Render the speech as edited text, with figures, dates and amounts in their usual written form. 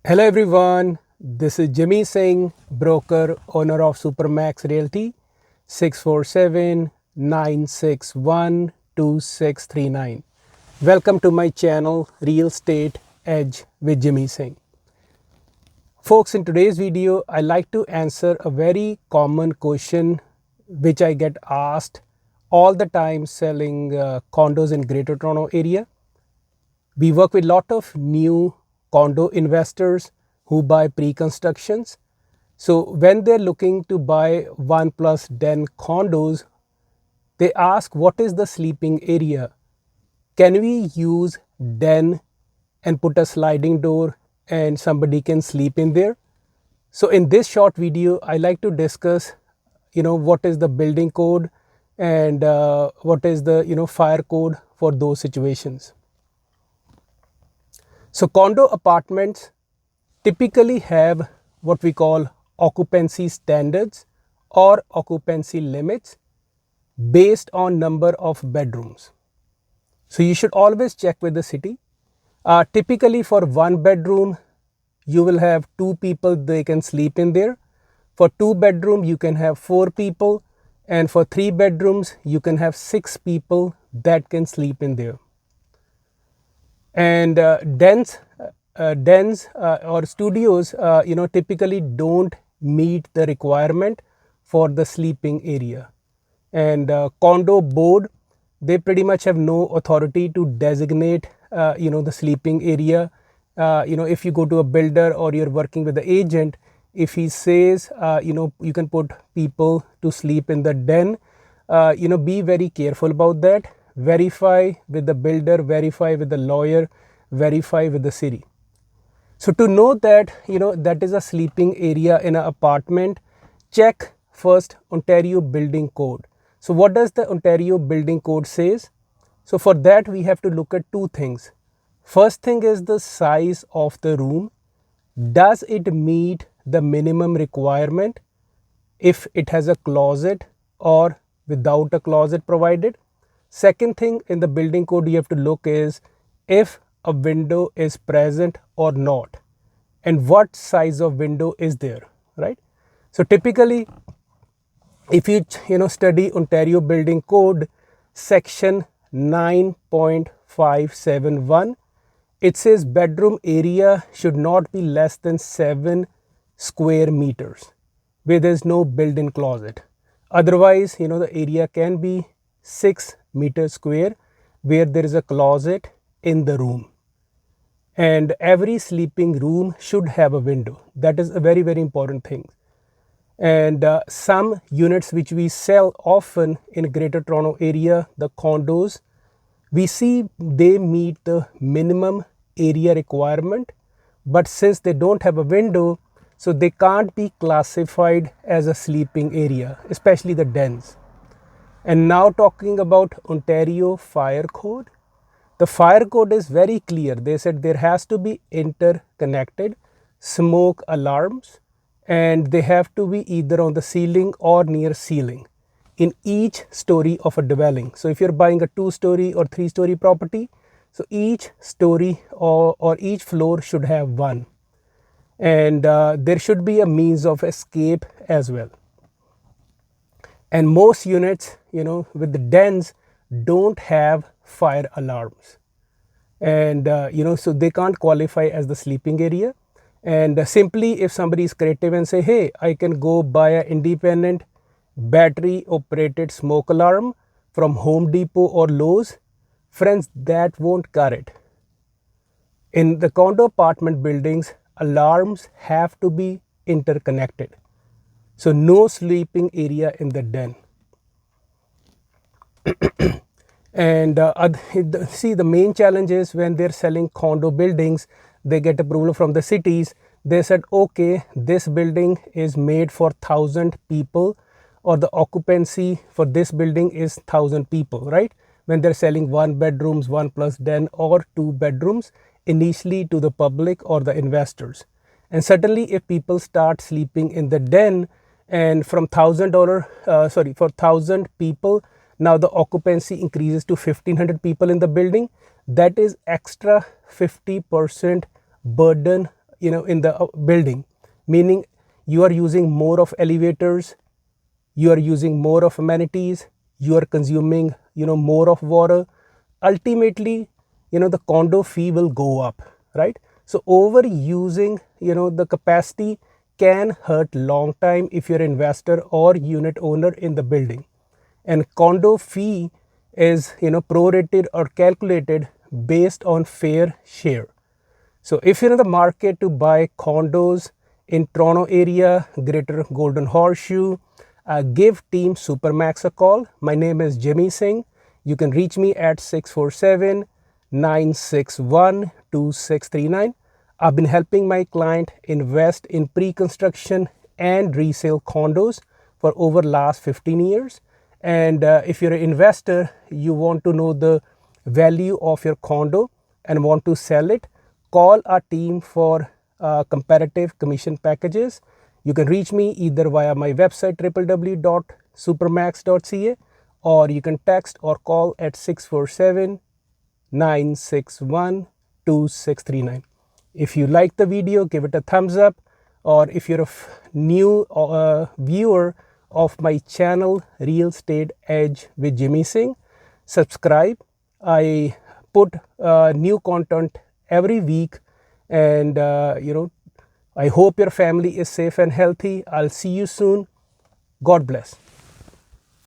Hello everyone, this is Jimmy Singh, broker, owner of Supermax Realty, 647-961-2639. Welcome to my channel, Real Estate Edge with Jimmy Singh. Folks, in today's video, I like to answer a very common question which I get asked all the time selling condos in Greater Toronto area. We work with a lot of new condo investors who buy pre-constructions. So when they're looking to buy 1+ den condos, they ask what is the sleeping area? Can we use den and put a sliding door and somebody can sleep in there? So in this short video, I like to discuss, what is the building code and what is the, fire code for those situations. So condo apartments typically have what we call occupancy standards or occupancy limits based on number of bedrooms. So you should always check with the city. Typically for 1 bedroom, you will have 2 people, they can sleep in there. For 2 bedroom, you can have 4 people. And for 3 bedrooms, you can have 6 people that can sleep in there. And dens or studios, typically don't meet the requirement for the sleeping area. And condo board, they pretty much have no authority to designate, the sleeping area. If you go to a builder or you're working with the agent, if he says, you can put people to sleep in the den, be very careful about that. Verify with the builder, verify with the lawyer, verify with the city. So to know that, that is a sleeping area in an apartment, check first Ontario Building Code. So what does the Ontario Building Code says? So for that, we have to look at 2 things. First thing is the size of the room. Does it meet the minimum requirement if it has a closet or without a closet provided? Second thing in the building code you have to look is if a window is present or not, and what size of window is there, right? So typically, if you study Ontario Building Code section 9.571, it says bedroom area should not be less than 7 square meters where there's no built-in closet. Otherwise, the area can be 6 meters square where there is a closet in the room. And every sleeping room should have a window. That is a very, very important thing. And some units which we sell often in Greater Toronto area, the condos, we see they meet the minimum area requirement, but since they don't have a window, so they can't be classified as a sleeping area, especially the dens. And now talking about Ontario Fire Code. The fire code is very clear. They said there has to be interconnected smoke alarms, and they have to be either on the ceiling or near ceiling in each story of a dwelling. So if you're buying a 2-story or 3-story property, so each story or each floor should have one. And there should be a means of escape as well. And most units, with the dens don't have fire alarms. And, so they can't qualify as the sleeping area. And simply if somebody is creative and say, hey, I can go buy an independent battery operated smoke alarm from Home Depot or Lowe's, friends, that won't cut it. In the condo apartment buildings, alarms have to be interconnected. So no sleeping area in the den. And see, the main challenge is when they're selling condo buildings, they get approval from the cities. They said, okay, this building is made for 1,000 people, or the occupancy for this building is 1,000 people, right? When they're selling 1 bedrooms, 1+ den, or 2 bedrooms initially to the public or the investors. And certainly if people start sleeping in the den, and from for 1,000 people, now the occupancy increases to 1,500 people in the building, that is extra 50% burden, in the building, meaning you are using more of elevators, you are using more of amenities, you are consuming more of water, ultimately the condo fee will go up, right? So overusing the capacity can hurt long time if you're an investor or unit owner in the building. And condo fee is prorated or calculated based on fair share. So if you're in the market to buy condos in Toronto area, Greater Golden Horseshoe, give Team Supermax a call. My name is Jimmy Singh. You can reach me at 647-961-2639. I've been helping my client invest in pre-construction and resale condos for over last 15 years. And if you're an investor, you want to know the value of your condo and want to sell it, call our team for comparative commission packages. You can reach me either via my website www.supermax.ca, or you can text or call at 647-961-2639. If you like the video, give it a thumbs up, or if you're a new viewer of my channel Real Estate Edge with Jimmy Singh, subscribe. I put new content every week, and I hope your family is safe and healthy. I'll see you soon. God bless.